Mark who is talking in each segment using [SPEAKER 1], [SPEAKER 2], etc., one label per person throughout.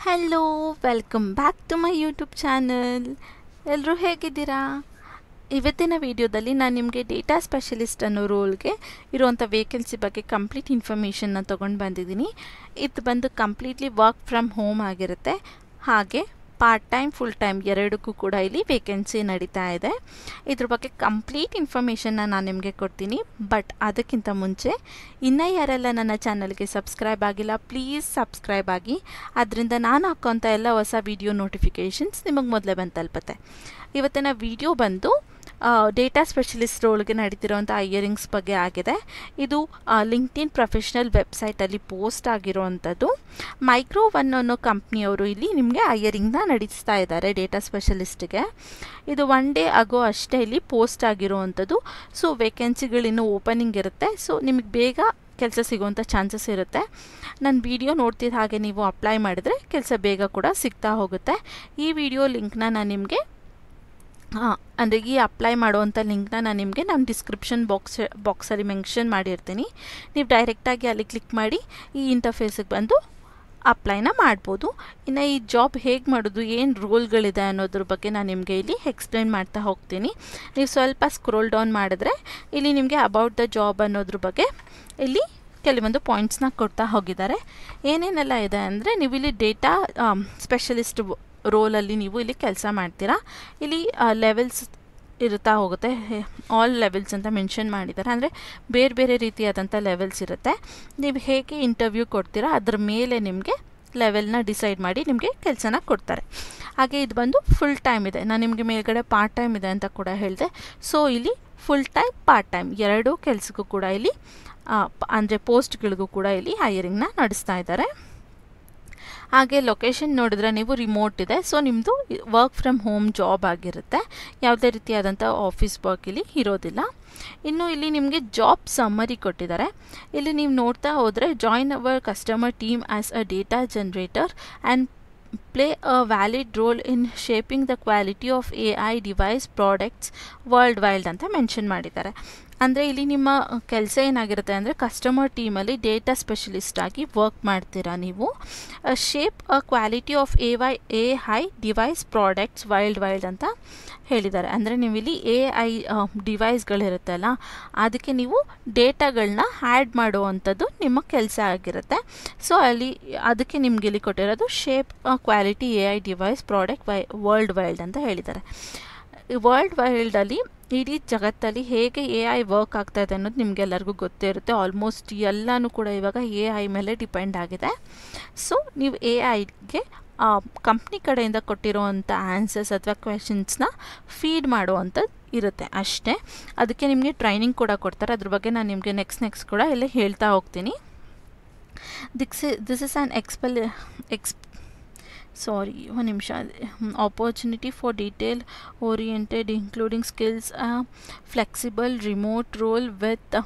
[SPEAKER 1] Hello, welcome back to my YouTube channel. ಎಲ್ಲರೂ ಹೇಗಿದ್ದೀರಾ? ಇವತ್ತಿನ ವಿಡಿಯೋದಲ್ಲಿ ನಾನು ನಿಮಗೆ ಡೇಟಾ ಸ್ಪೆಷಲಿಸ್ಟ್ ಅನ್ನೋ ರೋಲ್ಗೆ ಇರುವಂಥ ವೇಕೆನ್ಸಿ ಬಗ್ಗೆ ಕಂಪ್ಲೀಟ್ ಇನ್ಫಾರ್ಮೇಷನ್ನ ತೊಗೊಂಡು ಬಂದಿದ್ದೀನಿ. ಇದು ಬಂದು ಕಂಪ್ಲೀಟ್ಲಿ ವರ್ಕ್ ಫ್ರಮ್ ಹೋಮ್ ಆಗಿರುತ್ತೆ. ಹಾಗೆ ಪಾರ್ಟ್ ಟೈಮ್ ಫುಲ್ ಟೈಮ್ ಎರಡಕ್ಕೂ ಕೂಡ ಇಲ್ಲಿ ವೇಕೆನ್ಸಿ ನಡೀತಾ ಇದೆ. ಇದ್ರ ಬಗ್ಗೆ ಕಂಪ್ಲೀಟ್ ಇನ್ಫಾರ್ಮೇಷನ್ನ ನಾನು ನಿಮಗೆ ಕೊಡ್ತೀನಿ. ಬಟ್ ಅದಕ್ಕಿಂತ ಮುಂಚೆ ಇನ್ನೂ ಯಾರೆಲ್ಲ ನನ್ನ ಚಾನಲ್ಗೆ ಸಬ್ಸ್ಕ್ರೈಬ್ ಆಗಿಲ್ಲ, ಪ್ಲೀಸ್ ಸಬ್ಸ್ಕ್ರೈಬ್ ಆಗಿ. ಅದರಿಂದ ನಾನು ಹಾಕೋಂಥ ಎಲ್ಲ ಹೊಸ ವಿಡಿಯೋ ನೋಟಿಫಿಕೇಷನ್ಸ್ ನಿಮಗೆ ಮೊದಲೇ ಬಂದು ತಲುಪುತ್ತೆ. ಇವತ್ತಿನ ವಿಡಿಯೋ ಬಂದು ಡೇಟಾ ಸ್ಪೆಷಲಿಸ್ಟ್ ರೋಲ್ಗೆ ನಡೀತಿರೋಂಥ ಹೈಯರಿಂಗ್ಸ್ ಬಗ್ಗೆ ಆಗಿದೆ. ಇದು ಲಿಂಕ್ಡ್ಇನ್ ಪ್ರೊಫೆಷ್ನಲ್ ವೆಬ್ಸೈಟಲ್ಲಿ ಪೋಸ್ಟ್ ಆಗಿರೋವಂಥದ್ದು. ಮೈಕ್ರೋ ಒನ್ ಅನ್ನೋ ಕಂಪ್ನಿಯವರು ಇಲ್ಲಿ ನಿಮಗೆ ಹೈಯರಿಂಗ್ನ ನಡೆಸ್ತಾ ಇದ್ದಾರೆ ಡೇಟಾ ಸ್ಪೆಷಲಿಸ್ಟ್ಗೆ. ಇದು 1 ಡೇ ಆಗೋ ಅಷ್ಟೇ ಇಲ್ಲಿ ಪೋಸ್ಟ್ ಆಗಿರೋವಂಥದ್ದು. ಸೊ ವೇಕೆನ್ಸಿಗಳಿನ್ನೂ ಓಪನಿಂಗ್ ಇರುತ್ತೆ. ಸೊ ನಿಮಗೆ ಬೇಗ ಕೆಲಸ ಸಿಗುವಂಥ ಚಾನ್ಸಸ್ ಇರುತ್ತೆ. ನನ್ನ ವಿಡಿಯೋ ನೋಡ್ತಿದ್ದ ಹಾಗೆ ನೀವು ಅಪ್ಲೈ ಮಾಡಿದ್ರೆ ಕೆಲಸ ಬೇಗ ಕೂಡ ಸಿಗ್ತಾ ಹೋಗುತ್ತೆ. ಈ ವಿಡಿಯೋ ಲಿಂಕ್ನ ನಾನು ನಿಮಗೆ ಅಂದರೆ ಈ ಅಪ್ಲೈ ಮಾಡುವಂಥ ಲಿಂಕ್ನ ನಾನು ನಿಮಗೆ ನಾನು ಡಿಸ್ಕ್ರಿಪ್ಷನ್ ಬಾಕ್ಸಲ್ಲಿ ಮೆನ್ಷನ್ ಮಾಡಿರ್ತೀನಿ. ನೀವು ಡೈರೆಕ್ಟಾಗಿ ಅಲ್ಲಿ ಕ್ಲಿಕ್ ಮಾಡಿ ಈ ಇಂಟರ್ಫೇಸಿಗೆ ಬಂದು ಅಪ್ಲೈನ ಮಾಡ್ಬೋದು. ಇನ್ನು ಈ ಜಾಬ್ ಹೇಗೆ ಮಾಡೋದು, ಏನು ರೋಲ್ಗಳಿದೆ ಅನ್ನೋದ್ರ ಬಗ್ಗೆ ನಾನು ನಿಮಗೆ ಇಲ್ಲಿ ಎಕ್ಸ್ಪ್ಲೇನ್ ಮಾಡ್ತಾ ಹೋಗ್ತೀನಿ. ನೀವು ಸ್ವಲ್ಪ ಸ್ಕ್ರೋಲ್ ಡೌನ್ ಮಾಡಿದ್ರೆ ಇಲ್ಲಿ ನಿಮಗೆ ಅಬೌಟ್ ದ ಜಾಬ್ ಅನ್ನೋದ್ರ ಬಗ್ಗೆ ಇಲ್ಲಿ ಕೆಲವೊಂದು ಪಾಯಿಂಟ್ಸ್ನ ಕೊಡ್ತಾ ಹೋಗಿದ್ದಾರೆ. ಏನೇನೆಲ್ಲ ಇದೆ ಅಂದರೆ, ನೀವು ಇಲ್ಲಿ ಡೇಟಾ ಸ್ಪೆಷಲಿಸ್ಟ್ ರೋಲಲ್ಲಿ ನೀವು ಇಲ್ಲಿ ಕೆಲಸ ಮಾಡ್ತೀರಾ. ಇಲ್ಲಿ ಲೆವೆಲ್ಸ್ ಇರುತ್ತಾ ಹೋಗುತ್ತೆ. ಆಲ್ ಲೆವೆಲ್ಸ್ ಅಂತ ಮೆನ್ಷನ್ ಮಾಡಿದ್ದಾರೆ. ಅಂದರೆ ಬೇರೆ ಬೇರೆ ರೀತಿಯಾದಂಥ ಲೆವೆಲ್ಸ್ ಇರುತ್ತೆ. ನೀವು ಹೇಗೆ ಇಂಟರ್ವ್ಯೂ ಕೊಡ್ತೀರಾ ಅದ್ರ ಮೇಲೆ ನಿಮಗೆ ಲೆವೆಲ್ನ ಡಿಸೈಡ್ ಮಾಡಿ ನಿಮಗೆ ಕೆಲಸನ ಕೊಡ್ತಾರೆ. ಹಾಗೆ ಇದು ಬಂದು ಫುಲ್ ಟೈಮ್ ಇದೆ. ನಾನು ನಿಮಗೆ ಮೇಲ್ಗಡೆ ಪಾರ್ಟ್ ಟೈಮ್ ಇದೆ ಅಂತ ಕೂಡ ಹೇಳಿದೆ. ಸೊ ಇಲ್ಲಿ ಫುಲ್ ಟೈಮ್ ಪಾರ್ಟ್ ಟೈಮ್ ಎರಡೂ ಕೆಲಸಕ್ಕೂ ಕೂಡ ಇಲ್ಲಿ ಅಂದರೆ ಪೋಸ್ಟ್ಗಳಿಗೂ ಕೂಡ ಇಲ್ಲಿ ಹೈಯರಿಂಗ್ನ ನಡೆಸ್ತಾ ಇದ್ದಾರೆ. ಹಾಗೆ ಲೊಕೇಶನ್ ನೋಡಿದ್ರೆ ನೀವು ರಿಮೋಟ್ ಇದೆ. ಸೊ ನಿಮ್ಮದು ವರ್ಕ್ ಫ್ರಮ್ ಹೋಮ್ ಜಾಬ್ ಆಗಿರುತ್ತೆ. ಯಾವುದೇ ರೀತಿಯಾದಂಥ ಆಫೀಸ್ ವರ್ಕ್ ಇಲ್ಲಿ ಇರೋದಿಲ್ಲ. ಇನ್ನು ಇಲ್ಲಿ ನಿಮಗೆ ಜಾಬ್ ಸಮ್ಮರಿ ಕೊಟ್ಟಿದ್ದಾರೆ. ಇಲ್ಲಿ ನೀವು ನೋಡ್ತಾ ಹೋದರೆ, join our customer team as a data generator and play a valid role in shaping the quality of AI device products worldwide ಅಂತ ಮೆನ್ಷನ್ ಮಾಡಿದ್ದಾರೆ. ಅಂದರೆ ಇಲ್ಲಿ ನಿಮ್ಮ ಕೆಲಸ ಏನಾಗಿರುತ್ತೆ ಅಂದರೆ, ಕಸ್ಟಮರ್ ಟೀಮಲ್ಲಿ ಡೇಟಾ ಸ್ಪೆಷಲಿಸ್ಟ್ ಆಗಿ ವರ್ಕ್ ಮಾಡ್ತೀರಾ ನೀವು. Shape a quality of AI device products wild ಅಂತ ಹೇಳಿದ್ದಾರೆ. ಅಂದರೆ ನೀವು ಇಲ್ಲಿ AI ಡಿವೈಸ್ಗಳಿರುತ್ತಲ್ಲ, ಅದಕ್ಕೆ ನೀವು ಡೇಟಾಗಳನ್ನ ಆ್ಯಡ್ ಮಾಡುವಂಥದ್ದು ನಿಮ್ಮ ಕೆಲಸ ಆಗಿರುತ್ತೆ. ಸೊ ಅಲ್ಲಿ ಅದಕ್ಕೆ ನಿಮ್ಗೆ ಇಲ್ಲಿ ಕೊಟ್ಟಿರೋದು shape quality AI device product world wild ಅಂತ ಹೇಳಿದ್ದಾರೆ. ವರ್ಲ್ಡ್ ವೈಲ್ಡಲ್ಲಿ ಇಡೀ ಜಗತ್ತಲ್ಲಿ ಹೇಗೆ AI ವರ್ಕ್ ಆಗ್ತಾ ಇದೆ ಅನ್ನೋದು ನಿಮಗೆಲ್ಲರಿಗೂ ಗೊತ್ತೇ ಇರುತ್ತೆ. ಆಲ್ಮೋಸ್ಟ್ ಎಲ್ಲನೂ ಕೂಡ ಇವಾಗ AI ಮೇಲೆ ಡಿಪೆಂಡ್ ಆಗಿದೆ. ಸೊ ನೀವು AIಗೆ ಕಂಪ್ನಿ ಕಡೆಯಿಂದ ಕೊಟ್ಟಿರೋವಂಥ ಆನ್ಸರ್ಸ್ ಅಥವಾ ಕ್ವೆಶನ್ಸ್ನ ಫೀಡ್ ಮಾಡುವಂಥದ್ದು ಇರುತ್ತೆ ಅಷ್ಟೇ. ಅದಕ್ಕೆ ನಿಮಗೆ ಟ್ರೈನಿಂಗ್ ಕೂಡ ಕೊಡ್ತಾರೆ. ಅದ್ರ ಬಗ್ಗೆ ನಾನು ನಿಮಗೆ ನೆಕ್ಸ್ಟ್ ಕೂಡ ಇಲ್ಲಿ ಹೇಳ್ತಾ ಹೋಗ್ತೀನಿ. ದಿಸ್ ಇಸ್ ಆ್ಯನ್ one ನಿಮಿಷ. Opportunity for detail oriented including skills, flexible remote role with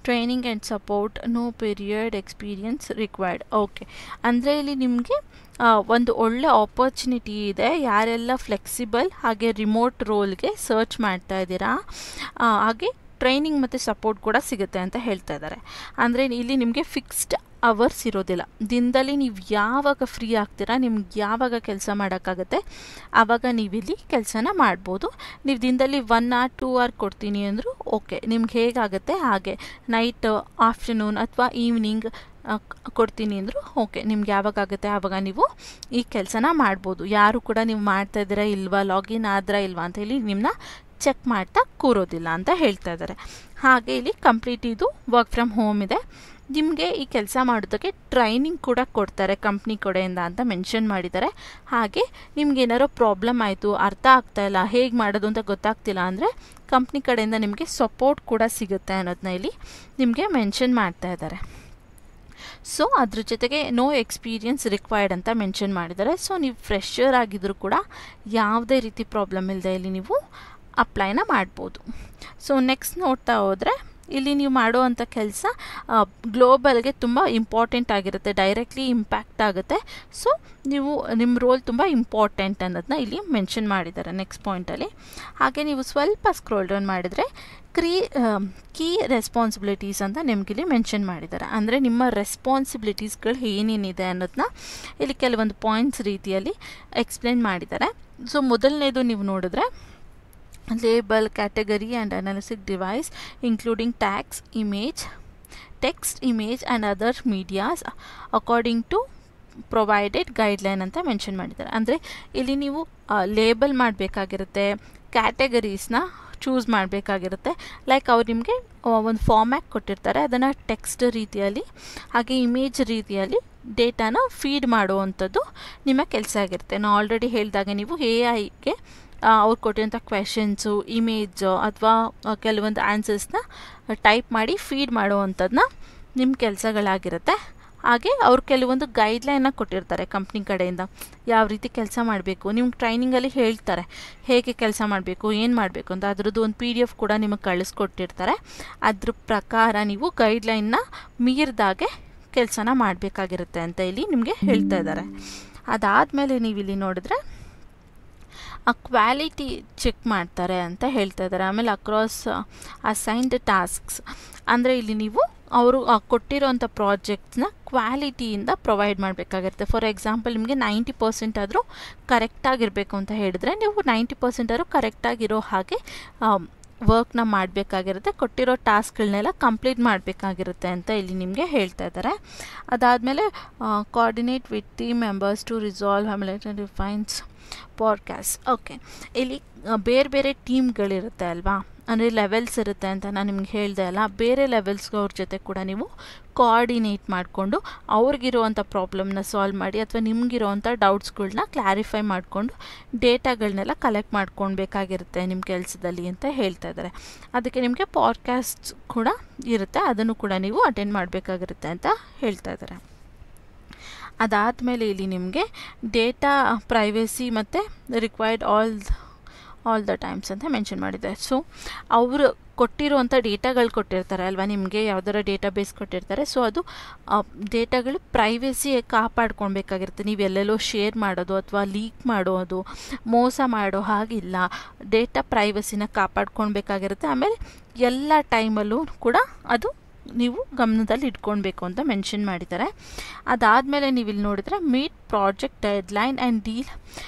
[SPEAKER 1] training and support, no period experience required. Okay, ಅಂದರೆ ಇಲ್ಲಿ ನಿಮಗೆ ಒಂದು ಒಳ್ಳೆ ಆಪರ್ಚುನಿಟಿ ಇದೆ. ಯಾರೆಲ್ಲ ಫ್ಲೆಕ್ಸಿಬಲ್ ಹಾಗೆ ರಿಮೋಟ್ ರೋಲ್ಗೆ ಸರ್ಚ್ ಮಾಡ್ತಾ ಇದ್ದೀರಾ, ಹಾಗೆ ಟ್ರೈನಿಂಗ್ ಮತ್ತು ಸಪೋರ್ಟ್ ಕೂಡ ಸಿಗುತ್ತೆ ಅಂತ ಹೇಳ್ತಾ ಇದ್ದಾರೆ. ಅಂದರೆ ಇಲ್ಲಿ ನಿಮಗೆ ಫಿಕ್ಸ್ಡ್ ಅವರ್ಸ್ ಇರೋದಿಲ್ಲ. ದಿನದಲ್ಲಿ ನೀವು ಯಾವಾಗ ಫ್ರೀ ಆಗ್ತೀರಾ, ನಿಮ್ಗೆ ಯಾವಾಗ ಕೆಲಸ ಮಾಡೋಕ್ಕಾಗತ್ತೆ ಆವಾಗ ನೀವಿಲ್ಲಿ ಕೆಲಸನ ಮಾಡ್ಬೋದು. ನೀವು ದಿನದಲ್ಲಿ 1 hour 2 hour ಕೊಡ್ತೀನಿ ಅಂದರೂ ಓಕೆ, ನಿಮ್ಗೆ ಹೇಗಾಗುತ್ತೆ ಹಾಗೆ. ನೈಟ್, ಆಫ್ಟರ್ನೂನ್ ಅಥವಾ ಈವ್ನಿಂಗ್ ಕೊಡ್ತೀನಿ ಅಂದರೂ ಓಕೆ, ನಿಮ್ಗೆ ಯಾವಾಗುತ್ತೆ ಆವಾಗ ನೀವು ಈ ಕೆಲಸನ ಮಾಡ್ಬೋದು. ಯಾರು ಕೂಡ ನೀವು ಮಾಡ್ತಾ ಇದ್ದೀರಾ ಇಲ್ವಾ, ಲಾಗಿನ್ ಆದ್ರಾ ಇಲ್ವಾ ಅಂತ ಹೇಳಿ ನಿಮ್ಮನ್ನ ಚೆಕ್ ಮಾಡ್ತಾ ಕೂರೋದಿಲ್ಲ ಅಂತ ಹೇಳ್ತಾ ಇದ್ದಾರೆ. ಹಾಗೆ ಇಲ್ಲಿ ಕಂಪ್ಲೀಟ್ ಇದು ವರ್ಕ್ ಫ್ರಮ್ ಹೋಮ್ ಇದೆ. ನಿಮಗೆ ಈ ಕೆಲಸ ಮಾಡೋದಕ್ಕೆ ಟ್ರೈನಿಂಗ್ ಕೂಡ ಕೊಡ್ತಾರೆ ಕಂಪ್ನಿ ಕಡೆಯಿಂದ ಅಂತ ಮೆನ್ಷನ್ ಮಾಡಿದ್ದಾರೆ. ಹಾಗೆ ನಿಮ್ಗೆ ಏನಾರೋ ಪ್ರಾಬ್ಲಮ್ ಆಯಿತು, ಅರ್ಥ ಆಗ್ತಾಯಿಲ್ಲ, ಹೇಗೆ ಮಾಡೋದು ಅಂತ ಗೊತ್ತಾಗ್ತಿಲ್ಲ ಅಂದರೆ ಕಂಪ್ನಿ ಕಡೆಯಿಂದ ನಿಮಗೆ ಸಪೋರ್ಟ್ ಕೂಡ ಸಿಗುತ್ತೆ ಅನ್ನೋದನ್ನ ಇಲ್ಲಿ ನಿಮಗೆ ಮೆನ್ಷನ್ ಮಾಡ್ತಾ ಇದ್ದಾರೆ. ಸೊ ಅದ್ರ ಜೊತೆಗೆ ನೋ ಎಕ್ಸ್ಪೀರಿಯನ್ಸ್ ರಿಕ್ವೈರ್ಡ್ ಅಂತ ಮೆನ್ಷನ್ ಮಾಡಿದ್ದಾರೆ. ಸೊ ನೀವು ಫ್ರೆಶರ್ ಆಗಿದ್ದರೂ ಕೂಡ ಯಾವುದೇ ರೀತಿ ಪ್ರಾಬ್ಲಮ್ ಇಲ್ಲದೆ ಇಲ್ಲಿ ನೀವು ಅಪ್ಲೈನ ಮಾಡ್ಬೋದು. ಸೊ ನೆಕ್ಸ್ಟ್ ನೋಡ್ತಾ ಹೋದರೆ, ಇಲ್ಲಿ ನೀವು ಮಾಡುವಂಥ ಕೆಲಸ ಗ್ಲೋಬಲ್ಗೆ ತುಂಬ ಇಂಪಾರ್ಟೆಂಟ್ ಆಗಿರುತ್ತೆ, ಡೈರೆಕ್ಟ್ಲಿ ಇಂಪ್ಯಾಕ್ಟ್ ಆಗುತ್ತೆ. ಸೊ ನೀವು ನಿಮ್ಮ ರೋಲ್ ತುಂಬ ಇಂಪಾರ್ಟೆಂಟ್ ಅನ್ನೋದನ್ನ ಇಲ್ಲಿ ಮೆನ್ಷನ್ ಮಾಡಿದ್ದಾರೆ ನೆಕ್ಸ್ಟ್ ಪಾಯಿಂಟಲ್ಲಿ. ಹಾಗೆ ನೀವು ಸ್ವಲ್ಪ ಸ್ಕ್ರೋಲ್ ಡೌನ್ ಮಾಡಿದರೆ ಕೀ ರೆಸ್ಪಾನ್ಸಿಬಿಲಿಟೀಸ್ ಅಂತ ನಿಮಗಿಲ್ಲಿ ಮೆನ್ಷನ್ ಮಾಡಿದ್ದಾರೆ. ಅಂದರೆ ನಿಮ್ಮ ರೆಸ್ಪಾನ್ಸಿಬಿಲಿಟೀಸ್ಗಳು ಏನೇನಿದೆ ಅನ್ನೋದನ್ನ ಇಲ್ಲಿ ಕೆಲವೊಂದು ಪಾಯಿಂಟ್ಸ್ ರೀತಿಯಲ್ಲಿ ಎಕ್ಸ್ಪ್ಲೇನ್ ಮಾಡಿದ್ದಾರೆ. ಸೊ ಮೊದಲನೇದು ನೀವು ನೋಡಿದ್ರೆ label, category and analytic device including text, image and other medias according to provided guideline ಅಂತ ಮೆನ್ಷನ್ ಮಾಡಿದ್ದಾರೆ. ಅಂದರೆ ಇಲ್ಲಿ ನೀವು ಲೇಬಲ್ ಮಾಡಬೇಕಾಗಿರುತ್ತೆ, ಕ್ಯಾಟಗರೀಸ್ನ ಚೂಸ್ ಮಾಡಬೇಕಾಗಿರುತ್ತೆ. ಲೈಕ್ ಅವ್ರು ನಿಮಗೆ ಒಂದು ಫಾರ್ಮ್ಯಾಟ್ ಕೊಟ್ಟಿರ್ತಾರೆ, ಅದನ್ನು ಟೆಕ್ಸ್ಟ್ ರೀತಿಯಲ್ಲಿ ಹಾಗೆ ಇಮೇಜ್ ರೀತಿಯಲ್ಲಿ ಡೇಟಾನ ಫೀಡ್ ಮಾಡುವಂಥದ್ದು ನಿಮ್ಮ ಕೆಲಸ ಆಗಿರುತ್ತೆ. ನಾನು ಆಲ್ರೆಡಿ ಹೇಳಿದಾಗ ನೀವು AI-ಗೆ ಅವ್ರು ಕೊಟ್ಟಿರೋಂಥ ಕ್ವೆಶನ್ಸು, ಇಮೇಜು ಅಥವಾ ಕೆಲವೊಂದು ಆನ್ಸರ್ಸ್ನ ಟೈಪ್ ಮಾಡಿ ಫೀಡ್ ಮಾಡುವಂಥದ್ದನ್ನ ನಿಮ್ಮ ಕೆಲಸಗಳಾಗಿರುತ್ತೆ. ಹಾಗೆ ಅವ್ರು ಕೆಲವೊಂದು ಗೈಡ್ಲೈನ್ನ ಕೊಟ್ಟಿರ್ತಾರೆ ಕಂಪ್ನಿ ಕಡೆಯಿಂದ, ಯಾವ ರೀತಿ ಕೆಲಸ ಮಾಡಬೇಕು, ನಿಮ್ಗೆ ಟ್ರೈನಿಂಗಲ್ಲಿ ಹೇಳ್ತಾರೆ ಹೇಗೆ ಕೆಲಸ ಮಾಡಬೇಕು, ಏನು ಮಾಡಬೇಕು ಅಂತ. ಅದರದ್ದು ಒಂದು PDF ಕೂಡ ನಿಮಗೆ ಕಳಿಸ್ಕೊಟ್ಟಿರ್ತಾರೆ. ಅದ್ರ ಪ್ರಕಾರ ನೀವು ಗೈಡ್ಲೈನ್ನ ಮೀರಿದಾಗೆ ಕೆಲಸನ ಮಾಡಬೇಕಾಗಿರುತ್ತೆ ಅಂತ ಇಲ್ಲಿ ನಿಮಗೆ ಹೇಳ್ತಾ ಇದ್ದಾರೆ. ಅದಾದಮೇಲೆ ನೀವು ಇಲ್ಲಿ ನೋಡಿದ್ರೆ ಆ ಕ್ವಾಲಿಟಿ ಚೆಕ್ ಮಾಡ್ತಾರೆ ಅಂತ ಹೇಳ್ತಾ ಇದ್ದಾರೆ. ಆಮೇಲೆ ಅಕ್ರಾಸ್ ಅಸೈನ್ಡ್ ಟಾಸ್ಕ್ಸ್ ಅಂದರೆ ಇಲ್ಲಿ ನೀವು ಅವರು ಕೊಟ್ಟಿರೋಂಥ ಪ್ರಾಜೆಕ್ಟ್ಸ್ನ ಕ್ವಾಲಿಟಿಯಿಂದ ಪ್ರೊವೈಡ್ ಮಾಡಬೇಕಾಗಿರುತ್ತೆ. ಫಾರ್ ಎಕ್ಸಾಂಪಲ್ ನಿಮಗೆ 90% ಆದರೂ ಕರೆಕ್ಟಾಗಿರಬೇಕು ಅಂತ ಹೇಳಿದ್ರೆ ನೀವು 90% ಆದರೂ ಕರೆಕ್ಟಾಗಿರೋ ಹಾಗೆ ವರ್ಕ್ನ ಮಾಡಬೇಕಾಗಿರುತ್ತೆ, ಕೊಟ್ಟಿರೋ ಟಾಸ್ಕ್ಗಳನ್ನೆಲ್ಲ ಕಂಪ್ಲೀಟ್ ಮಾಡಬೇಕಾಗಿರುತ್ತೆ ಅಂತ ಇಲ್ಲಿ ನಿಮಗೆ ಹೇಳ್ತಾ ಇದ್ದಾರೆ. ಅದಾದಮೇಲೆ coordinate with team members to resolve ಆಮೇಲೆ ಡಿಫೈನ್ಸ್ ಪಾಡ್ಕಾಸ್ಟ್. ಓಕೆ, ಇಲ್ಲಿ ಬೇರೆ ಬೇರೆ ಟೀಮ್ಗಳಿರುತ್ತೆ ಅಲ್ವಾ, ಅಂದರೆ ಲೆವೆಲ್ಸ್ ಇರುತ್ತೆ ಅಂತ ನಾನು ನಿಮ್ಗೆ ಹೇಳಿದೆ ಅಲ್ಲ, ಬೇರೆ ಲೆವೆಲ್ಸ್ಗವ್ರ ಜೊತೆ ಕೂಡ ನೀವು ಕೋಆರ್ಡಿನೇಟ್ ಮಾಡಿಕೊಂಡು ಅವ್ರಿಗಿರೋವಂಥ ಪ್ರಾಬ್ಲಮ್ನ ಸಾಲ್ವ್ ಮಾಡಿ ಅಥವಾ ನಿಮಗಿರೋವಂಥ ಡೌಟ್ಸ್ಗಳನ್ನ ಕ್ಲಾರಿಫೈ ಮಾಡಿಕೊಂಡು ಡೇಟಾಗಳನ್ನೆಲ್ಲ ಕಲೆಕ್ಟ್ ಮಾಡ್ಕೊಳ್ಬೇಕಾಗಿರುತ್ತೆ ನಿಮ್ಮ ಕೆಲಸದಲ್ಲಿ ಅಂತ ಹೇಳ್ತಾ ಇದ್ದಾರೆ. ಅದಕ್ಕೆ ನಿಮಗೆ ಪಾಡ್ಕಾಸ್ಟ್ ಕೂಡ ಇರುತ್ತೆ, ಅದನ್ನು ಕೂಡ ನೀವು ಅಟೆಂಡ್ ಮಾಡಬೇಕಾಗಿರುತ್ತೆ ಅಂತ ಹೇಳ್ತಾ ಇದ್ದಾರೆ. ಅದಾದಮೇಲೆ ಇಲ್ಲಿ ನಿಮಗೆ ಡೇಟಾ ಪ್ರೈವೇಸಿ ಮತ್ತು ರಿಕ್ವೈರ್ಡ್ ಆಲ್ ದ ಟೈಮ್ಸ್ ಅಂತ ಮೆನ್ಷನ್ ಮಾಡಿದ್ದಾರೆ. ಸೊ ಅವರು ಕೊಟ್ಟಿರುವಂಥ ಡೇಟಾಗಳು ಕೊಟ್ಟಿರ್ತಾರೆ ಅಲ್ವಾ, ನಿಮಗೆ ಯಾವ್ದಾರ ಡೇಟಾಬೇಸ್ ಕೊಟ್ಟಿರ್ತಾರೆ. ಸೊ ಅದು ಡೇಟಾಗಳು ಪ್ರೈವೇಸಿ ಕಾಪಾಡ್ಕೊಳ್ಬೇಕಾಗಿರುತ್ತೆ. ನೀವು ಎಲ್ಲೆಲ್ಲೋ ಶೇರ್ ಮಾಡೋದು ಅಥವಾ ಲೀಕ್ ಮಾಡೋದು, ಮೋಸ ಮಾಡೋ ಹಾಗಿಲ್ಲ. ಡೇಟಾ ಪ್ರೈವೇಸಿನ ಕಾಪಾಡ್ಕೊಳ್ಬೇಕಾಗಿರುತ್ತೆ. ಆಮೇಲೆ ಎಲ್ಲ ಟೈಮಲ್ಲೂ ಕೂಡ ಅದು ನೀವು ಗಮನದಲ್ಲಿ ಇಟ್ಕೊಳ್ಬೇಕು ಅಂತ ಮೆನ್ಷನ್ ಮಾಡಿದ್ದಾರೆ. ಅದಾದಮೇಲೆ ನೀವು ಇಲ್ಲಿ ನೋಡಿದರೆ meet project deadline and deal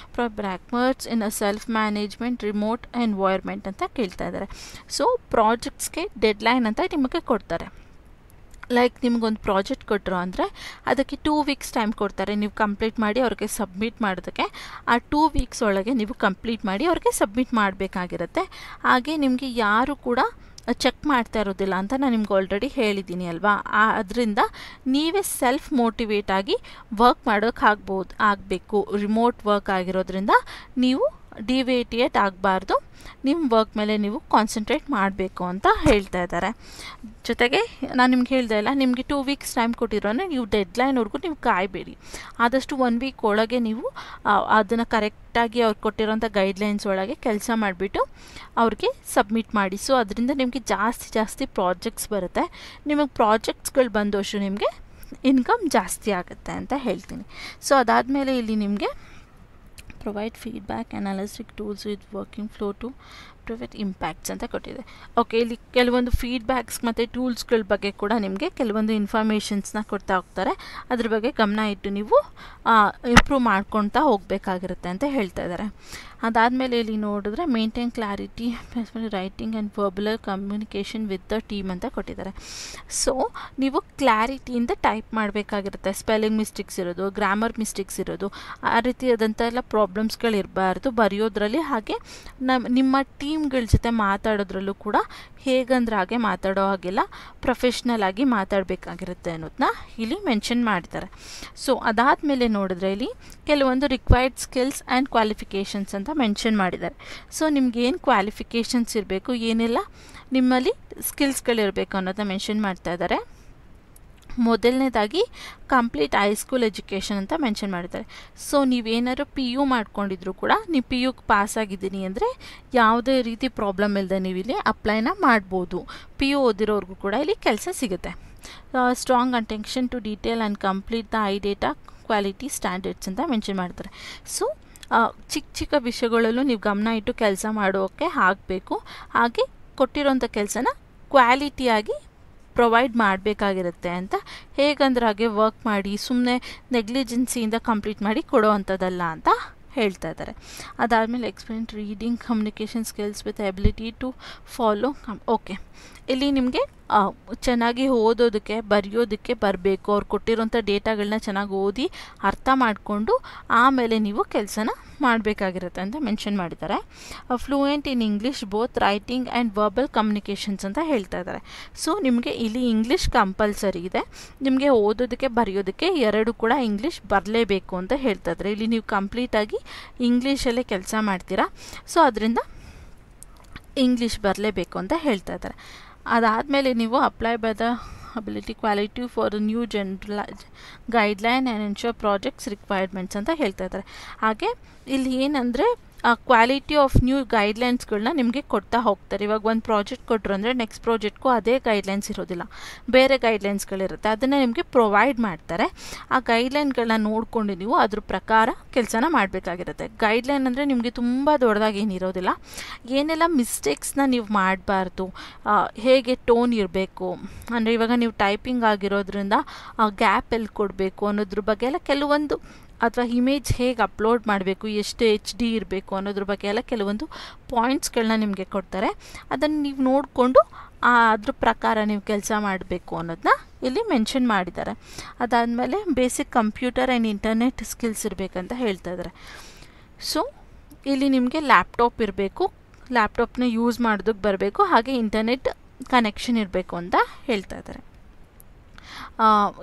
[SPEAKER 1] backwards in a self management remote environment ಅಂತ ಕೇಳ್ತಾ ಇದ್ದಾರೆ. ಸೊ ಪ್ರಾಜೆಕ್ಟ್ಸ್ಗೆ ಡೆಡ್ಲೈನ್ ಅಂತ ನಿಮಗೆ ಕೊಡ್ತಾರೆ. ಲೈಕ್ ನಿಮಗೊಂದು ಪ್ರಾಜೆಕ್ಟ್ ಕೊಟ್ಟರು ಅಂದರೆ ಅದಕ್ಕೆ 2 ವೀಕ್ಸ್ ಟೈಮ್ ಕೊಡ್ತಾರೆ, ನೀವು ಕಂಪ್ಲೀಟ್ ಮಾಡಿ ಅವ್ರಿಗೆ ಸಬ್ಮಿಟ್ ಮಾಡೋದಕ್ಕೆ. ಆ 2 ವೀಕ್ಸ್ ಒಳಗೆ ನೀವು ಕಂಪ್ಲೀಟ್ ಮಾಡಿ ಅವ್ರಿಗೆ ಸಬ್ಮಿಟ್ ಮಾಡಬೇಕಾಗಿರುತ್ತೆ. ಹಾಗೆ ನಿಮಗೆ ಯಾರು ಕೂಡ ಚೆಕ್ ಮಾಡ್ತಾ ಇರೋದಿಲ್ಲ ಅಂತ ನಾನು ನಿಮ್ಗೆ ಆಲ್ರೆಡಿ ಹೇಳಿದ್ದೀನಿ ಅಲ್ವಾ. ಅದರಿಂದ ನೀವೇ ಸೆಲ್ಫ್ ಮೋಟಿವೇಟ್ ಆಗಿ ವರ್ಕ್ ಮಾಡೋಕ್ಕೆ ಆಗಬೇಕು. ರಿಮೋಟ್ ವರ್ಕ್ ಆಗಿರೋದ್ರಿಂದ ನೀವು ಡಿವೇಟಿಯೇಟ್ ಆಗಬಾರ್ದು, ನಿಮ್ಮ ವರ್ಕ್ ಮೇಲೆ ನೀವು ಕಾನ್ಸಂಟ್ರೇಟ್ ಮಾಡಬೇಕು ಅಂತ ಹೇಳ್ತಾ ಇದ್ದಾರೆ. ಜೊತೆಗೆ ನಾನು ನಿಮ್ಗೆ ಹೇಳ್ದೆ ಇಲ್ಲ, ನಿಮಗೆ 2 ವೀಕ್ಸ್ ಟೈಮ್ ಕೊಟ್ಟಿರೋನೆ, ನೀವು ಡೆಡ್ಲೈನ್ವರೆಗೂ ನೀವು ಕಾಯಬೇಡಿ. ಆದಷ್ಟು 1 ವೀಕ್ ಒಳಗೆ ನೀವು ಅದನ್ನು ಕರೆಕ್ಟಾಗಿ ಅವ್ರು ಕೊಟ್ಟಿರೋಂಥ ಗೈಡ್ಲೈನ್ಸ್ ಒಳಗೆ ಕೆಲಸ ಮಾಡಿಬಿಟ್ಟು ಅವ್ರಿಗೆ ಸಬ್ಮಿಟ್ ಮಾಡಿ. ಸೊ ಅದರಿಂದ ನಿಮಗೆ ಜಾಸ್ತಿ ಪ್ರಾಜೆಕ್ಟ್ಸ್ ಬರುತ್ತೆ. ನಿಮಗೆ ಪ್ರಾಜೆಕ್ಟ್ಸ್ಗಳು ಬಂದಷ್ಟು ನಿಮಗೆ ಇನ್ಕಮ್ ಜಾಸ್ತಿ ಆಗುತ್ತೆ ಅಂತ ಹೇಳ್ತೀನಿ. ಸೊ ಅದಾದಮೇಲೆ ಇಲ್ಲಿ ನಿಮಗೆ provide feedback analytic tools with working flow to prevent impacts ಅಂತ ಕೊಟ್ಟಿದೆ. ಓಕೆ, ಇಲ್ಲಿ ಕೆಲವೊಂದು ಫೀಡ್ಬ್ಯಾಕ್ಸ್ ಮತ್ತು ಟೂಲ್ಸ್ಗಳ ಬಗ್ಗೆ ಕೂಡ ನಿಮಗೆ ಕೆಲವೊಂದು ಇನ್ಫಾರ್ಮೇಷನ್ಸ್ನ ಕೊಡ್ತಾ ಹೋಗ್ತಾರೆ. ಅದ್ರ ಬಗ್ಗೆ ಗಮನ ಇಟ್ಟು ನೀವು ಇಂಪ್ರೂವ್ ಮಾಡ್ಕೊಳ್ತಾ ಹೋಗಬೇಕಾಗಿರುತ್ತೆ ಅಂತ ಹೇಳ್ತಾ ಇದ್ದಾರೆ. ಅದಾದಮೇಲೆ ಇಲ್ಲಿ ನೋಡಿದ್ರೆ maintain clarity writing and verbal communication with the team ಅಂತ ಕೊಟ್ಟಿದ್ದಾರೆ. ಸೊ ನೀವು ಕ್ಲಾರಿಟಿಯಿಂದ ಟೈಪ್ ಮಾಡಬೇಕಾಗಿರುತ್ತೆ. ಸ್ಪೆಲ್ಲಿಂಗ್ ಮಿಸ್ಟೇಕ್ಸ್ ಇರೋದು, ಗ್ರಾಮರ್ ಮಿಸ್ಟೇಕ್ಸ್ ಇರೋದು, ಆ ರೀತಿಯಾದಂಥ ಎಲ್ಲ ಪ್ರಾಬ್ಲಮ್ಸ್ಗಳಿರಬಾರ್ದು ಬರೆಯೋದ್ರಲ್ಲಿ. ಹಾಗೆ ನಿಮ್ಮ ಟೀಮ್ಗಳ ಜೊತೆ ಮಾತಾಡೋದ್ರಲ್ಲೂ ಕೂಡ ಹೇಗಂದ್ರೆ ಹಾಗೆ ಮಾತಾಡೋ ಹಾಗೆಲ್ಲ ಪ್ರೊಫೆಷ್ನಲ್ ಆಗಿ ಮಾತಾಡಬೇಕಾಗಿರುತ್ತೆ ಅನ್ನೋದನ್ನ ಇಲ್ಲಿ ಮೆನ್ಷನ್ ಮಾಡ್ತಾರೆ. ಸೊ ಅದಾದಮೇಲೆ ನೋಡಿದ್ರೆ ಇಲ್ಲಿ ಕೆಲವೊಂದು ರಿಕ್ವೈರ್ಡ್ ಸ್ಕಿಲ್ಸ್ ಆ್ಯಂಡ್ ಕ್ವಾಲಿಫಿಕೇಷನ್ಸ್ ಅಂತ ಮೆನ್ಷನ್ ಮಾಡಿದ್ದಾರೆ. ಸೊ ನಿಮ್ಗೆ ಏನು ಕ್ವಾಲಿಫಿಕೇಷನ್ಸ್ ಇರಬೇಕು, ಏನೆಲ್ಲ ನಿಮ್ಮಲ್ಲಿ ಸ್ಕಿಲ್ಸ್ಗಳಿರಬೇಕು ಅನ್ನೋದನ್ನ ಮೆನ್ಷನ್ ಮಾಡ್ತಾ ಇದ್ದಾರೆ. ಮೊದಲನೇದಾಗಿ ಕಂಪ್ಲೀಟ್ ಹೈಸ್ಕೂಲ್ ಎಜುಕೇಷನ್ ಅಂತ ಮೆನ್ಷನ್ ಮಾಡಿದ್ದಾರೆ. ಸೊ ನೀವೇನಾದ್ರು PU ಮಾಡ್ಕೊಂಡಿದ್ರು ಕೂಡ ನೀವು PUಗೆ ಪಾಸ್ ಆಗಿದ್ದೀನಿ ಅಂದರೆ ಯಾವುದೇ ರೀತಿ ಪ್ರಾಬ್ಲಮ್ ಇಲ್ಲದೆ ನೀವು ಇಲ್ಲಿ ಅಪ್ಲೈನ ಮಾಡ್ಬೋದು. PU ಓದಿರೋರ್ಗೂ ಕೂಡ ಇಲ್ಲಿ ಕೆಲಸ ಸಿಗುತ್ತೆ. Strong attention to detail and complete the I data quality standards ಅಂತ ಮೆನ್ಷನ್ ಮಾಡ್ತಾರೆ. ಸೊ ಚಿಕ್ಕ ಚಿಕ್ಕ ವಿಷಯಗಳಲ್ಲೂ ನೀವು ಗಮನ ಇಟ್ಟು ಕೆಲಸ ಮಾಡೋಕ್ಕೆ ಆಗಬೇಕು. ಹಾಗೆ ಕೊಟ್ಟಿರೋಂಥ ಕೆಲಸನ ಕ್ವಾಲಿಟಿಯಾಗಿ ಪ್ರೊವೈಡ್ ಮಾಡಬೇಕಾಗಿರುತ್ತೆ ಅಂತ. ಹೇಗಂದ್ರೆ ಹಾಗೆ ವರ್ಕ್ ಮಾಡಿ ಸುಮ್ಮನೆ ನೆಗ್ಲಿಜೆನ್ಸಿಯಿಂದ ಕಂಪ್ಲೀಟ್ ಮಾಡಿ ಕೊಡೋ ಅಂಥದ್ದಲ್ಲ ಅಂತ ಹೇಳ್ತಾ ಇದ್ದಾರೆ. ಅದಾದಮೇಲೆ experience reading communication skills with ability to follow okay. ಇಲ್ಲಿ ನಿಮಗೆ ಚೆನ್ನಾಗಿ ಓದೋದಕ್ಕೆ ಬರೆಯೋದಕ್ಕೆ ಬರಬೇಕು. ಅವ್ರು ಕೊಟ್ಟಿರೋಂಥ ಡೇಟಾಗಳನ್ನ ಚೆನ್ನಾಗಿ ಓದಿ ಅರ್ಥ ಮಾಡಿಕೊಂಡು ಆಮೇಲೆ ನೀವು ಕೆಲಸನ ಮಾಡಬೇಕಾಗಿರುತ್ತೆ ಅಂತ ಮೆನ್ಷನ್ ಮಾಡಿದ್ದಾರೆ. Fluent in English both writing and verbal communications ಅಂತ ಹೇಳ್ತಾ ಇದ್ದಾರೆ. ಸೊ ನಿಮಗೆ ಇಲ್ಲಿ ಇಂಗ್ಲೀಷ್ ಕಂಪಲ್ಸರಿ ಇದೆ. ನಿಮಗೆ ಓದೋದಕ್ಕೆ ಬರೆಯೋದಕ್ಕೆ ಎರಡು ಕೂಡ ಇಂಗ್ಲೀಷ್ ಬರಲೇಬೇಕು ಅಂತ ಹೇಳ್ತಾ ಇದ್ದಾರೆ. ಇಲ್ಲಿ ನೀವು ಕಂಪ್ಲೀಟಾಗಿ ಇಂಗ್ಲೀಷಲ್ಲೇ ಕೆಲಸ ಮಾಡ್ತೀರಾ. ಸೊ ಅದರಿಂದ ಇಂಗ್ಲೀಷ್ ಬರಲೇಬೇಕು ಅಂತ ಹೇಳ್ತಾ ಇದ್ದಾರೆ. ಅದಾದಮೇಲೆ ನೀವು apply by the ability quality for new guideline and ensure projects requirements ಅಂತ ಹೇಳ್ತಾ ಇದ್ದಾರೆ. ಹಾಗೆ ಇಲ್ಲಿ ಏನಂದರೆ ಕ್ವಾಲಿಟಿ ಆಫ್ ನ್ಯೂ ಗೈಡ್ಲೈನ್ಸ್ಗಳನ್ನ ನಿಮಗೆ ಕೊಡ್ತಾ ಹೋಗ್ತಾರೆ. ಇವಾಗ ಒಂದು ಪ್ರಾಜೆಕ್ಟ್ ಕೊಟ್ಟರು ಅಂದರೆ ನೆಕ್ಸ್ಟ್ ಪ್ರಾಜೆಕ್ಟ್ಗೂ ಅದೇ ಗೈಡ್ಲೈನ್ಸ್ ಇರೋದಿಲ್ಲ, ಬೇರೆ ಗೈಡ್ಲೈನ್ಸ್ಗಳಿರುತ್ತೆ. ಅದನ್ನು ನಿಮಗೆ ಪ್ರೊವೈಡ್ ಮಾಡ್ತಾರೆ. ಆ ಗೈಡ್ಲೈನ್ಗಳನ್ನ ನೋಡಿಕೊಂಡು ನೀವು ಅದ್ರ ಪ್ರಕಾರ ಕೆಲಸನ ಮಾಡಬೇಕಾಗಿರುತ್ತೆ. ಗೈಡ್ಲೈನ್ ಅಂದರೆ ನಿಮಗೆ ತುಂಬ ದೊಡ್ಡದಾಗಿ ಏನಿರೋದಿಲ್ಲ. ಏನೆಲ್ಲ ಮಿಸ್ಟೇಕ್ಸ್ನ ನೀವು ಮಾಡಬಾರ್ದು, ಹೇಗೆ ಟೋನ್ ಇರಬೇಕು ಅಂದರೆ ಇವಾಗ ನೀವು ಟೈಪಿಂಗ್ ಆಗಿರೋದ್ರಿಂದ ಗ್ಯಾಪ್ ಎಲ್ಲಿ ಕೊಡಬೇಕು ಅನ್ನೋದ್ರ ಬಗ್ಗೆ ಎಲ್ಲ ಕೆಲವೊಂದು, ಅಥವಾ ಇಮೇಜ್ ಹೇಗೆ ಅಪ್ಲೋಡ್ ಮಾಡಬೇಕು, ಎಷ್ಟು HD ಇರಬೇಕು ಅನ್ನೋದ್ರ ಬಗ್ಗೆ ಎಲ್ಲ ಕೆಲವೊಂದು ಪಾಯಿಂಟ್ಸ್ಗಳನ್ನ ನಿಮಗೆ ಕೊಡ್ತಾರೆ. ಅದನ್ನು ನೀವು ನೋಡಿಕೊಂಡು ಅದ್ರ ಪ್ರಕಾರ ನೀವು ಕೆಲಸ ಮಾಡಬೇಕು ಅನ್ನೋದನ್ನ ಇಲ್ಲಿ ಮೆನ್ಷನ್ ಮಾಡಿದ್ದಾರೆ. ಅದಾದಮೇಲೆ basic computer and internet skills ಇರಬೇಕಂತ ಹೇಳ್ತಾ ಇದ್ದಾರೆ. ಸೊ ಇಲ್ಲಿ ನಿಮಗೆ ಲ್ಯಾಪ್ಟಾಪ್ ಇರಬೇಕು, ಲ್ಯಾಪ್ಟಾಪ್ನ ಯೂಸ್ ಮಾಡೋದಕ್ಕೆ ಬರಬೇಕು, ಹಾಗೆ ಇಂಟರ್ನೆಟ್ ಕನೆಕ್ಷನ್ ಇರಬೇಕು ಅಂತ ಹೇಳ್ತಾ ಇದ್ದಾರೆ.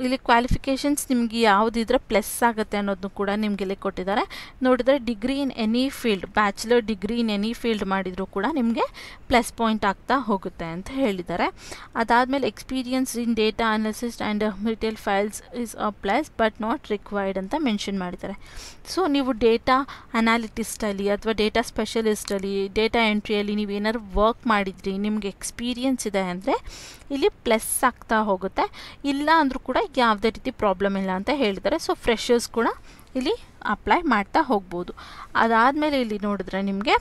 [SPEAKER 1] ಇಲ್ಲಿ ಕ್ವಾಲಿಫಿಕೇಷನ್ಸ್ ನಿಮಗೆ ಯಾವುದಿದ್ರೆ ಪ್ಲಸ್ ಆಗುತ್ತೆ ಅನ್ನೋದನ್ನು ಕೂಡ ನಿಮಗೆ ಇಲ್ಲಿ ಕೊಟ್ಟಿದ್ದಾರೆ. ನೋಡಿದ್ರೆ degree in any field, bachelor degree in any field ಮಾಡಿದರೂ ಕೂಡ ನಿಮಗೆ ಪ್ಲಸ್ ಪಾಯಿಂಟ್ ಆಗ್ತಾ ಹೋಗುತ್ತೆ ಅಂತ ಹೇಳಿದ್ದಾರೆ. ಅದಾದಮೇಲೆ experience in data analysis and retail files is a plus but not required ಅಂತ ಮೆನ್ಷನ್ ಮಾಡಿದ್ದಾರೆ. ಸೊ ನೀವು ಡೇಟಾ ಅನಾಲಿಟಿಸ್ಟಲ್ಲಿ ಅಥವಾ ಡೇಟಾ ಸ್ಪೆಷಲಿಸ್ಟಲ್ಲಿ, ಡೇಟಾ ಎಂಟ್ರಿಯಲ್ಲಿ ನೀವೇನಾದ್ರು ವರ್ಕ್ ಮಾಡಿದ್ರಿ, ನಿಮಗೆ ಎಕ್ಸ್ಪೀರಿಯನ್ಸ್ ಇದೆ ಅಂದರೆ ಇಲ್ಲಿ ಪ್ಲಸ್ ಆಗ್ತಾ ಹೋಗುತ್ತೆ. ಇಲ್ಲ ಅಂದರೂ ಕೂಡ ಯಾವುದೇ ರೀತಿ ಪ್ರಾಬ್ಲಮ್ ಇಲ್ಲ ಅಂತ ಹೇಳಿದ್ದಾರೆ. ಸೊ ಫ್ರೆಷರ್ಸ್ ಕೂಡ ಇಲ್ಲಿ ಅಪ್ಲೈ ಮಾಡ್ತಾ ಹೋಗ್ಬೋದು. ಅದಾದಮೇಲೆ ಇಲ್ಲಿ ನೋಡಿದ್ರೆ ನಿಮಗೆ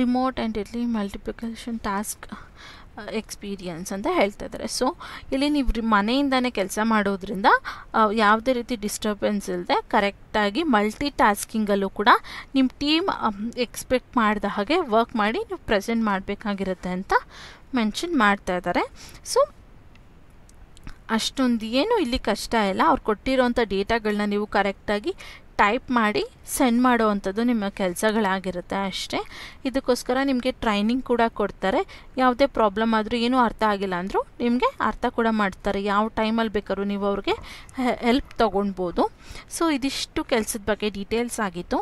[SPEAKER 1] ರಿಮೋಟ್ ಆ್ಯಂಡ್ ಇಲ್ಲಿ ಮಲ್ಟಿಪ್ಲಿಕೇಶನ್ ಟಾಸ್ಕ್ ಎಕ್ಸ್ಪೀರಿಯನ್ಸ್ ಅಂತ ಹೇಳ್ತಾ ಇದ್ದಾರೆ. ಸೊ ಇಲ್ಲಿ ನೀವು ಮನೆಯಿಂದನೇ ಕೆಲಸ ಮಾಡೋದ್ರಿಂದ ಯಾವುದೇ ರೀತಿ ಡಿಸ್ಟರ್ಬೆನ್ಸ್ ಇಲ್ಲದೆ ಕರೆಕ್ಟಾಗಿ ಮಲ್ಟಿ ಟಾಸ್ಕಿಂಗಲ್ಲೂ ಕೂಡ ನಿಮ್ಮ ಟೀಮ್ ಎಕ್ಸ್ಪೆಕ್ಟ್ ಮಾಡಿದ ಹಾಗೆ ವರ್ಕ್ ಮಾಡಿ ನೀವು ಪ್ರೆಸೆಂಟ್ ಮಾಡಬೇಕಾಗಿರುತ್ತೆ ಅಂತ ಮೆನ್ಷನ್ ಮಾಡ್ತಾ ಇದ್ದಾರೆ. ಸೊ ಅಷ್ಟೊಂದು ಏನು ಇಲ್ಲಿ ಕಷ್ಟ ಇಲ್ಲ. ಅವ್ರು ಕೊಟ್ಟಿರೋಂಥ ಡೇಟಾಗಳನ್ನ ನೀವು ಕರೆಕ್ಟಾಗಿ ಟೈಪ್ ಮಾಡಿ ಸೆಂಡ್ ಮಾಡೋ ಅಂಥದ್ದು ನಿಮ್ಮ ಕೆಲಸಗಳಾಗಿರುತ್ತೆ ಅಷ್ಟೇ. ಇದಕ್ಕೋಸ್ಕರ ನಿಮಗೆ ಟ್ರೈನಿಂಗ್ ಕೂಡ ಕೊಡ್ತಾರೆ. ಯಾವುದೇ ಪ್ರಾಬ್ಲಮ್ ಆದರೂ ಏನೂ ಅರ್ಥ ಆಗಿಲ್ಲ ಅಂದರೂ ನಿಮಗೆ ಅರ್ಥ ಕೂಡ ಮಾಡ್ತಾರೆ. ಯಾವ ಟೈಮಲ್ಲಿ ಬೇಕಾದ್ರೂ ನೀವು ಅವ್ರಿಗೆ ಹೆಲ್ಪ್ ತೊಗೊಳ್ಬೋದು. ಸೊ ಇದಿಷ್ಟು ಕೆಲಸದ ಬಗ್ಗೆ ಡೀಟೇಲ್ಸ್ ಆಗಿತ್ತು.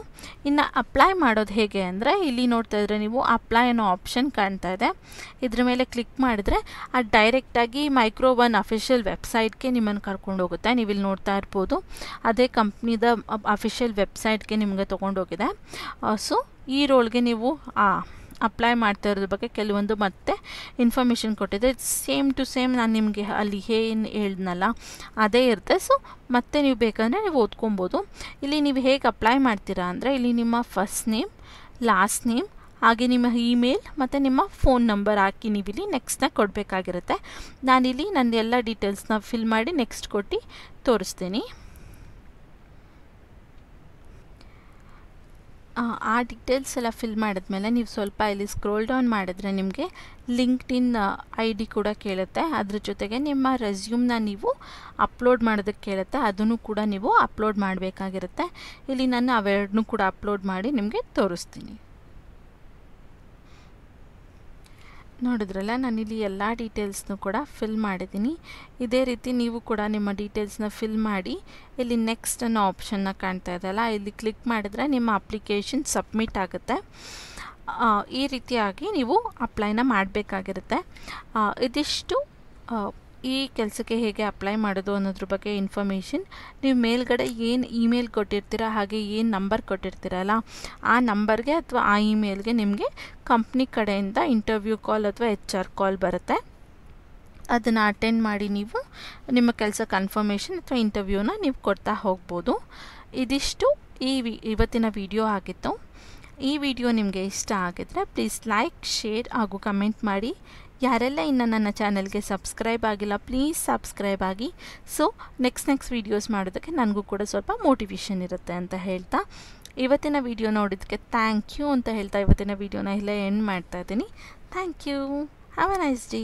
[SPEAKER 1] ಇನ್ನು ಅಪ್ಲೈ ಮಾಡೋದು ಹೇಗೆ ಅಂದರೆ ಇಲ್ಲಿ ನೋಡ್ತಾ ಇದ್ರೆ ನೀವು ಅಪ್ಲೈ ಅನ್ನೋ ಆಪ್ಷನ್ ಕಾಣ್ತಾ ಇದೆ. ಇದ್ರ ಮೇಲೆ ಕ್ಲಿಕ್ ಮಾಡಿದ್ರೆ ಅದು ಡೈರೆಕ್ಟಾಗಿ ಮೈಕ್ರೋ1 ಅಫಿಷಿಯಲ್ ವೆಬ್ಸೈಟ್ಗೆ ನಿಮ್ಮನ್ನು ಕರ್ಕೊಂಡು ಹೋಗುತ್ತೆ. ನೀವು ಇಲ್ಲಿ ನೋಡ್ತಾ ಇರ್ಬೋದು, ಅದೇ ಕಂಪ್ನಿದ ಅಫಿಷಿಯಲ್ ವೆಬ್ಸೈಟ್ಗೆ ನಿಮಗೆ ತೊಗೊಂಡೋಗಿದೆ. ಸೊ ಈ ರೋಲ್ಗೆ ನೀವು ಅಪ್ಲೈ ಮಾಡ್ತಾ ಇರೋದ್ರ ಬಗ್ಗೆ ಕೆಲವೊಂದು ಮತ್ತೆ ಇನ್ಫಾರ್ಮೇಷನ್ ಕೊಟ್ಟಿದೆ. ಸೇಮ್ ಟು ಸೇಮ್ ನಾನು ನಿಮಗೆ ಅಲ್ಲಿ ಏನು ಹೇಳಿದ್ನಲ್ಲ ಅದೇ ಇರುತ್ತೆ. ಸೊ ಮತ್ತೆ ನೀವು ಬೇಕಂದರೆ ನೀವು ಓದ್ಕೊಬೋದು. ಇಲ್ಲಿ ನೀವು ಹೇಗೆ ಅಪ್ಲೈ ಮಾಡ್ತೀರಾ ಅಂದರೆ ಇಲ್ಲಿ ನಿಮ್ಮ ಫಸ್ಟ್ ನೇಮ್, ಲಾಸ್ಟ್ ನೇಮ್, ಹಾಗೆ ನಿಮ್ಮ ಇಮೇಲ್ ಮತ್ತು ನಿಮ್ಮ ಫೋನ್ ನಂಬರ್ ಹಾಕಿ ನೀವು ಇಲ್ಲಿ ನೆಕ್ಸ್ಟ್ನ ಕೊಡಬೇಕಾಗಿರುತ್ತೆ. ನಾನಿಲ್ಲಿ ನನ್ನ ಎಲ್ಲ ಡೀಟೇಲ್ಸ್ನ ಫಿಲ್ ಮಾಡಿ ನೆಕ್ಸ್ಟ್ ಕೊಟ್ಟು ತೋರಿಸ್ತೀನಿ. ಆ ಡೀಟೇಲ್ಸ್ ಎಲ್ಲ ಫಿಲ್ ಮಾಡಿದ್ಮೇಲೆ ನೀವು ಸ್ವಲ್ಪ ಇಲ್ಲಿ ಸ್ಕ್ರೋಲ್ ಡೌನ್ ಮಾಡಿದ್ರೆ ನಿಮಗೆ ಲಿಂಕ್ಡ್ಇನ್ ID ಕೂಡ ಕೇಳುತ್ತೆ. ಅದ್ರ ಜೊತೆಗೆ ನಿಮ್ಮ ರೆಸ್ಯೂಮ್ನ ನೀವು ಅಪ್ಲೋಡ್ ಮಾಡೋದಕ್ಕೆ ಕೇಳುತ್ತೆ. ಅದನ್ನು ಕೂಡ ನೀವು ಅಪ್ಲೋಡ್ ಮಾಡಬೇಕಾಗಿರುತ್ತೆ. ಇಲ್ಲಿ ನಾನು ಅವೆರಡನ್ನೂ ಕೂಡ ಅಪ್ಲೋಡ್ ಮಾಡಿ ನಿಮಗೆ ತೋರಿಸ್ತೀನಿ. ನೋಡಿದ್ರಲ್ಲ, ನಾನಿಲ್ಲಿ ಎಲ್ಲ ಡೀಟೇಲ್ಸ್ನೂ ಕೂಡ ಫಿಲ್ ಮಾಡಿದ್ದೀನಿ. ಇದೇ ರೀತಿ ನೀವು ಕೂಡ ನಿಮ್ಮ ಡೀಟೇಲ್ಸ್ನ ಫಿಲ್ ಮಾಡಿ ಇಲ್ಲಿ ನೆಕ್ಸ್ಟ್ ಅನ್ನೋ ಆಪ್ಷನ್ನ ಕಾಣ್ತಾ ಇದೆಯಲ್ಲ, ಇಲ್ಲಿ ಕ್ಲಿಕ್ ಮಾಡಿದ್ರೆ ನಿಮ್ಮ ಅಪ್ಲಿಕೇಶನ್ ಸಬ್ಮಿಟ್ ಆಗುತ್ತೆ. ಈ ರೀತಿಯಾಗಿ ನೀವು ಅಪ್ಲೈನ ಮಾಡಬೇಕಾಗಿರುತ್ತೆ. ಇದಿಷ್ಟು ಈ ಕೆಲಸಕ್ಕೆ ಹೇಗೆ ಅಪ್ಲೈ ಮಾಡೋದು ಅನ್ನೋದ್ರ ಬಗ್ಗೆ ಇನ್ಫಾರ್ಮೇಷನ್ ನೀವು ಮೇಲ್ಗಡೆ ಏನು ಇಮೇಲ್ ಕೊಟ್ಟಿರ್ತೀರ ಹಾಗೆ ಏನು ನಂಬರ್ ಕೊಟ್ಟಿರ್ತೀರಲ್ಲ ಆ ನಂಬರ್ಗೆ ಅಥವಾ ಆ ಇಮೇಲ್ಗೆ ನಿಮಗೆ ಕಂಪ್ನಿ ಕಡೆಯಿಂದ ಇಂಟರ್ವ್ಯೂ ಕಾಲ್ ಅಥವಾ HR ಕಾಲ್ ಬರುತ್ತೆ. ಅದನ್ನು ಅಟೆಂಡ್ ಮಾಡಿ ನೀವು ನಿಮ್ಮ ಕೆಲಸ ಕನ್ಫರ್ಮೇಷನ್ ಅಥವಾ ಇಂಟರ್ವ್ಯೂನ ನೀವು ಕೊಡ್ತಾ ಹೋಗ್ಬೋದು. ಇದಿಷ್ಟು ಇವತ್ತಿನ ವಿಡಿಯೋ ಆಗಿತ್ತು. ಈ ವಿಡಿಯೋ ನಿಮಗೆ ಇಷ್ಟ ಆಗಿದ್ರೆ ಪ್ಲೀಸ್ ಲೈಕ್, ಶೇರ್ ಹಾಗೂ ಕಮೆಂಟ್ ಮಾಡಿ. ಯಾರೆಲ್ಲ ಇನ್ನು ನನ್ನ ಚಾನಲ್ಗೆ ಸಬ್ಸ್ಕ್ರೈಬ್ ಆಗಿಲ್ಲ ಪ್ಲೀಸ್ ಸಬ್ಸ್ಕ್ರೈಬ್ ಆಗಿ. ಸೊ ನೆಕ್ಸ್ಟ್ ವೀಡಿಯೋಸ್ ಮಾಡೋದಕ್ಕೆ ನನಗೂ ಕೂಡ ಸ್ವಲ್ಪ ಮೋಟಿವೇಶನ್ ಇರುತ್ತೆ ಅಂತ ಹೇಳ್ತಾ ಇವತ್ತಿನ ವಿಡಿಯೋ ನೋಡಿದ್ದಕ್ಕೆ ಥ್ಯಾಂಕ್ ಯು ಅಂತ ಹೇಳ್ತಾ ಇವತ್ತಿನ ವಿಡಿಯೋನ ಇಲ್ಲೇ ಎಂಡ್ ಮಾಡ್ತಾ ಇದ್ದೀನಿ. Thank you. Have a nice day.